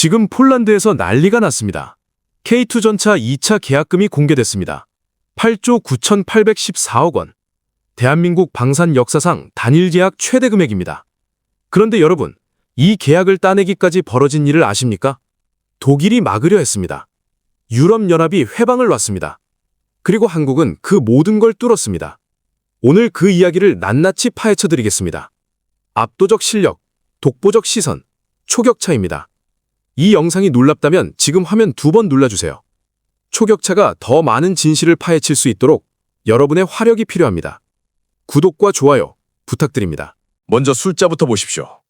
지금 폴란드에서 난리가 났습니다. K2 전차 2차 계약금이 공개됐습니다. 8조 9,814억 원. 대한민국 방산 역사상 단일 계약 최대 금액입니다. 그런데 여러분, 이 계약을 따내기까지 벌어진 일을 아십니까? 독일이 막으려 했습니다. 유럽연합이 회방을 놨습니다. 그리고 한국은 그 모든 걸 뚫었습니다. 오늘 그 이야기를 낱낱이 파헤쳐 드리겠습니다. 압도적 실력, 독보적 시선, 초격차입니다. 이 영상이 놀랍다면 지금 화면 2번 눌러주세요. 초격차가 더 많은 진실을 파헤칠 수 있도록 여러분의 화력이 필요합니다. 구독과 좋아요 부탁드립니다. 먼저 숫자부터 보십시오.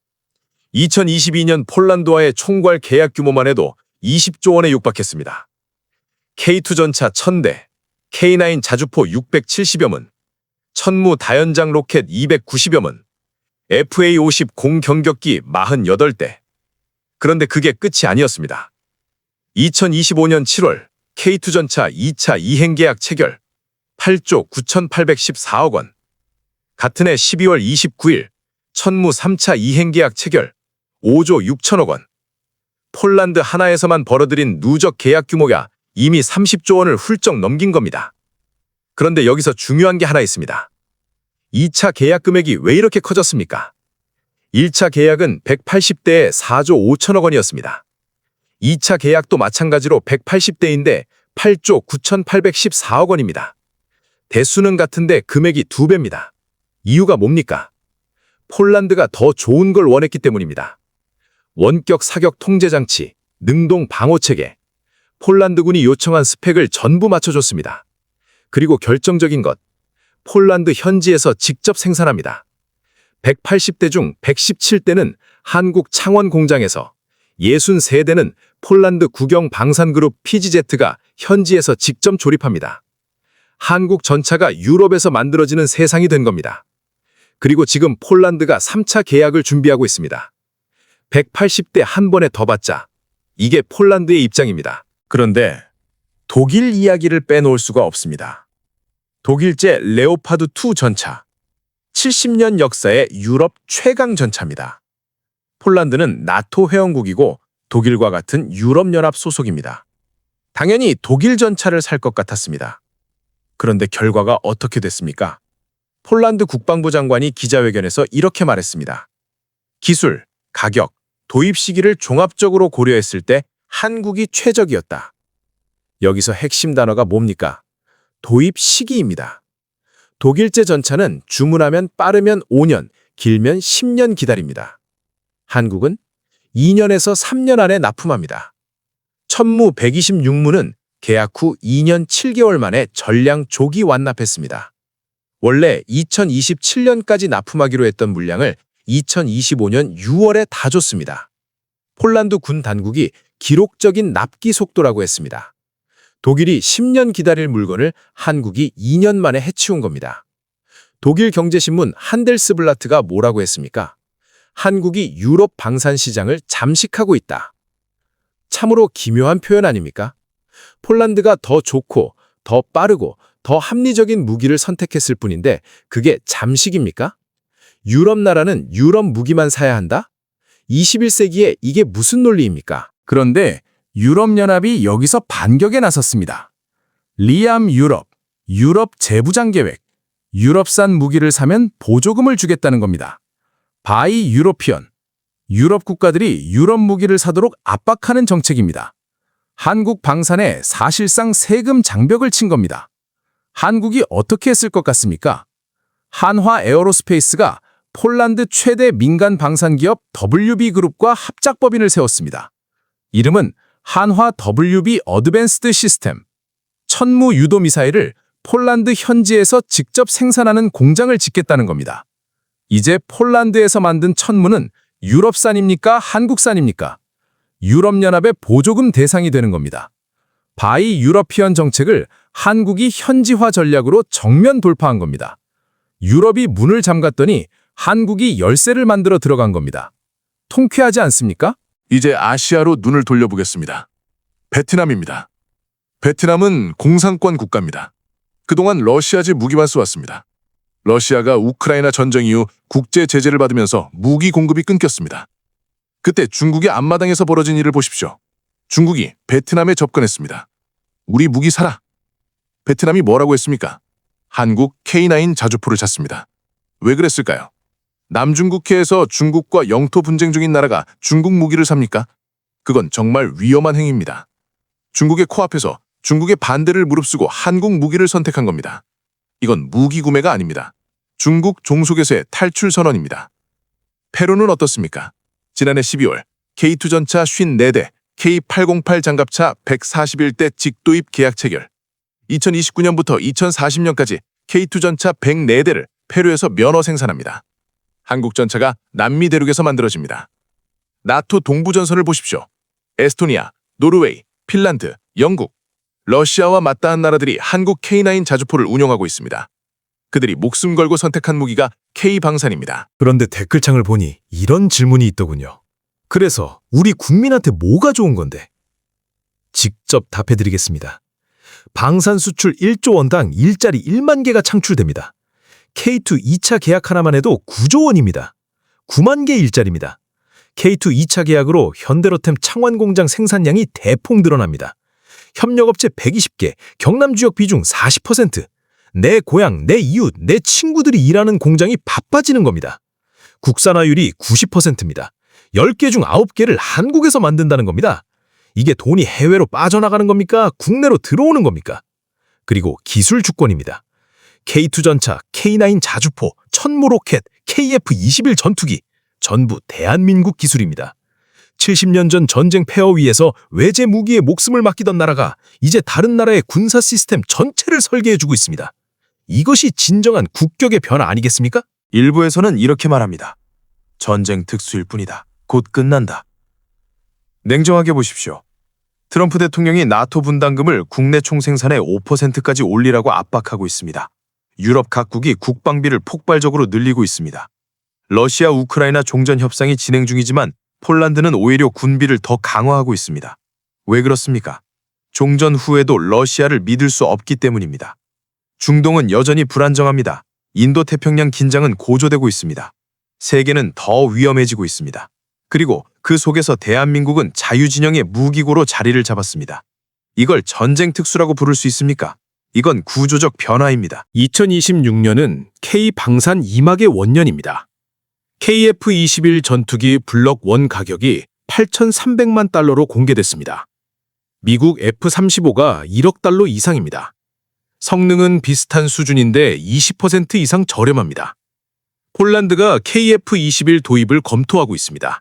2022년 폴란드와의 총괄 계약 규모만 해도 20조 원에 육박했습니다. K2 전차 1000대, K9 자주포 670여 문, 천무 다연장 로켓 290여 문, FA-50 공경격기 48대. 그런데 그게 끝이 아니었습니다. 2025년 7월 K2 전차 2차 이행계약 체결 8조 9,814억 원. 같은 해 12월 29일 천무 3차 이행계약 체결 5조 6천억 원. 폴란드 하나에서만 벌어들인 누적 계약 규모가 이미 30조 원을 훌쩍 넘긴 겁니다. 그런데 여기서 중요한 게 하나 있습니다. 2차 계약 금액이 왜 이렇게 커졌습니까? 1차 계약은 180대에 4조 5천억 원이었습니다. 2차 계약도 마찬가지로 180대인데 8조 9,814억 원입니다. 대수는 같은데 금액이 2배입니다. 이유가 뭡니까? 폴란드가 더 좋은 걸 원했기 때문입니다. 원격 사격 통제장치, 능동 방어체계, 폴란드군이 요청한 스펙을 전부 맞춰줬습니다. 그리고 결정적인 것, 폴란드 현지에서 직접 생산합니다. 180대 중 117대는 한국 창원 공장에서, 63대는 폴란드 국영 방산그룹 PGZ가 현지에서 직접 조립합니다. 한국 전차가 유럽에서 만들어지는 세상이 된 겁니다. 그리고 지금 폴란드가 3차 계약을 준비하고 있습니다. 180대 한 번에 더 받자. 이게 폴란드의 입장입니다. 그런데 독일 이야기를 빼놓을 수가 없습니다. 독일제 레오파드2 전차. 70년 역사의 유럽 최강 전차입니다. 폴란드는 나토 회원국이고 독일과 같은 유럽연합 소속입니다. 당연히 독일 전차를 살 것 같았습니다. 그런데 결과가 어떻게 됐습니까? 폴란드 국방부 장관이 기자회견에서 이렇게 말했습니다. 기술, 가격, 도입 시기를 종합적으로 고려했을 때 한국이 최적이었다. 여기서 핵심 단어가 뭡니까? 도입 시기입니다. 독일제 전차는 주문하면 빠르면 5년, 길면 10년 기다립니다. 한국은 2년에서 3년 안에 납품합니다. 천무 126문은 계약 후 2년 7개월 만에 전량 조기 완납했습니다. 원래 2027년까지 납품하기로 했던 물량을 2025년 6월에 다 줬습니다. 폴란드 군 당국이 기록적인 납기 속도라고 했습니다. 독일이 10년 기다릴 물건을 한국이 2년 만에 해치운 겁니다. 독일 경제신문 한델스블라트가 뭐라고 했습니까? 한국이 유럽 방산 시장을 잠식하고 있다. 참으로 기묘한 표현 아닙니까? 폴란드가 더 좋고, 더 빠르고, 더 합리적인 무기를 선택했을 뿐인데 그게 잠식입니까? 유럽 나라는 유럽 무기만 사야 한다? 21세기에 이게 무슨 논리입니까? 그런데 유럽연합이 여기서 반격에 나섰습니다. 리암 유럽 재부장 계획, 유럽산 무기를 사면 보조금을 주겠다는 겁니다. 바이 유로피언, 유럽 국가들이 유럽 무기를 사도록 압박하는 정책입니다. 한국 방산에 사실상 세금 장벽을 친 겁니다. 한국이 어떻게 했을 것 같습니까? 한화 에어로스페이스가 폴란드 최대 민간 방산기업 WB그룹과 합작법인을 세웠습니다. 이름은 한화 WB 어드밴스드 시스템. 천무 유도 미사일을 폴란드 현지에서 직접 생산하는 공장을 짓겠다는 겁니다. 이제 폴란드에서 만든 천무는 유럽산입니까? 한국산입니까? 유럽연합의 보조금 대상이 되는 겁니다. 바이 유러피언 정책을 한국이 현지화 전략으로 정면 돌파한 겁니다. 유럽이 문을 잠갔더니 한국이 열쇠를 만들어 들어간 겁니다. 통쾌하지 않습니까? 이제 아시아로 눈을 돌려보겠습니다. 베트남입니다. 베트남은 공산권 국가입니다. 그동안 러시아제 무기만 쏘았습니다. 러시아가 우크라이나 전쟁 이후 국제 제재를 받으면서 무기 공급이 끊겼습니다. 그때 중국의 앞마당에서 벌어진 일을 보십시오. 중국이 베트남에 접근했습니다. 우리 무기 사라. 베트남이 뭐라고 했습니까? 한국 K9 자주포를 샀습니다. 왜 그랬을까요? 남중국해에서 중국과 영토 분쟁 중인 나라가 중국 무기를 삽니까? 그건 정말 위험한 행위입니다. 중국의 코앞에서 중국의 반대를 무릅쓰고 한국 무기를 선택한 겁니다. 이건 무기 구매가 아닙니다. 중국 종속에서의 탈출 선언입니다. 페루는 어떻습니까? 지난해 12월 K2 전차 54대, K808 장갑차 141대 직도입 계약 체결. 2029년부터 2040년까지 K2 전차 104대를 페루에서 면허 생산합니다. 한국 전차가 남미 대륙에서 만들어집니다. 나토 동부전선을 보십시오. 에스토니아, 노르웨이, 핀란드, 영국, 러시아와 맞닿은 나라들이 한국 K9 자주포를 운용하고 있습니다. 그들이 목숨 걸고 선택한 무기가 K방산입니다. 그런데 댓글창을 보니 이런 질문이 있더군요. 그래서 우리 국민한테 뭐가 좋은 건데? 직접 답해드리겠습니다. 방산 수출 1조 원당 일자리 1만 개가 창출됩니다. K2 2차 계약 하나만 해도 9조 원입니다. 9만 개 일자리입니다. K2 2차 계약으로 현대로템 창원 공장 생산량이 대폭 늘어납니다. 협력업체 120개, 경남 지역 비중 40%. 내 고향, 내 이웃, 내 친구들이 일하는 공장이 바빠지는 겁니다. 국산화율이 90%입니다. 10개 중 9개를 한국에서 만든다는 겁니다. 이게 돈이 해외로 빠져나가는 겁니까? 국내로 들어오는 겁니까? 그리고 기술 주권입니다. K2 전차, K9 자주포, 천무 로켓, KF-21 전투기, 전부 대한민국 기술입니다. 70년 전 전쟁 폐허 위에서 외제 무기에 목숨을 맡기던 나라가 이제 다른 나라의 군사 시스템 전체를 설계해주고 있습니다. 이것이 진정한 국격의 변화 아니겠습니까? 일부에서는 이렇게 말합니다. 전쟁 특수일 뿐이다. 곧 끝난다. 냉정하게 보십시오. 트럼프 대통령이 나토 분담금을 국내 총생산의 5%까지 올리라고 압박하고 있습니다. 유럽 각국이 국방비를 폭발적으로 늘리고 있습니다. 러시아 우크라이나 종전 협상이 진행 중이지만 폴란드는 오히려 군비를 더 강화하고 있습니다. 왜 그렇습니까? 종전 후에도 러시아를 믿을 수 없기 때문입니다. 중동은 여전히 불안정합니다. 인도태평양 긴장은 고조되고 있습니다. 세계는 더 위험해지고 있습니다. 그리고 그 속에서 대한민국은 자유진영의 무기고로 자리를 잡았습니다. 이걸 전쟁 특수라고 부를 수 있습니까? 이건 구조적 변화입니다. 2026년은 K방산 2막의 원년입니다. KF-21 전투기 블록 1 가격이 8,300만 달러로 공개됐습니다. 미국 F-35가 1억 달러 이상입니다. 성능은 비슷한 수준인데 20% 이상 저렴합니다. 폴란드가 KF-21 도입을 검토하고 있습니다.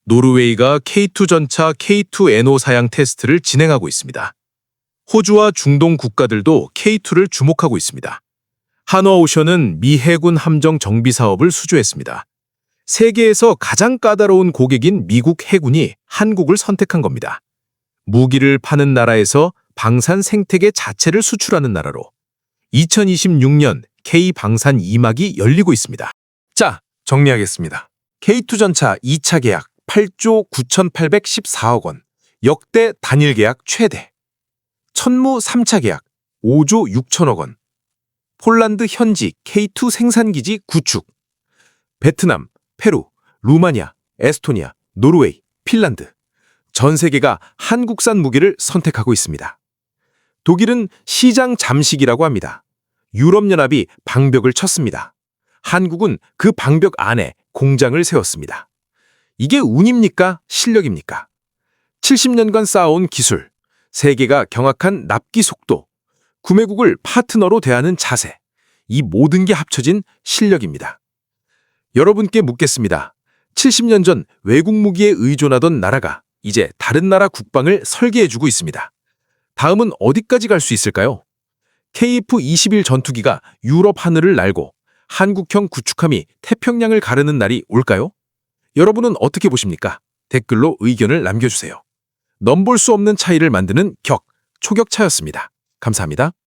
노르웨이가 K2 전차 K2NO 사양 테스트를 진행하고 있습니다. 호주와 중동 국가들도 K2를 주목하고 있습니다. 한화오션은 미 해군 함정 정비 사업을 수주했습니다. 세계에서 가장 까다로운 고객인 미국 해군이 한국을 선택한 겁니다. 무기를 파는 나라에서 방산 생태계 자체를 수출하는 나라로 2026년 K방산 2막이 열리고 있습니다. 자, 정리하겠습니다. K2 전차 2차 계약 8조 9,814억 원, 역대 단일 계약 최대. 천무 3차 계약 5조 6천억 원. 폴란드 현지 K2 생산기지 구축. 베트남, 페루, 루마니아, 에스토니아, 노르웨이, 핀란드. 전 세계가 한국산 무기를 선택하고 있습니다. 독일은 시장 잠식이라고 합니다. 유럽연합이 방벽을 쳤습니다. 한국은 그 방벽 안에 공장을 세웠습니다. 이게 운입니까? 실력입니까? 70년간 쌓아온 기술, 세계가 경악한 납기 속도, 구매국을 파트너로 대하는 자세, 이 모든 게 합쳐진 실력입니다. 여러분께 묻겠습니다. 70년 전 외국 무기에 의존하던 나라가 이제 다른 나라 국방을 설계해주고 있습니다. 다음은 어디까지 갈 수 있을까요? KF-21 전투기가 유럽 하늘을 날고 한국형 구축함이 태평양을 가르는 날이 올까요? 여러분은 어떻게 보십니까? 댓글로 의견을 남겨주세요. 넘볼 수 없는 차이를 만드는 격, 초격차였습니다. 감사합니다.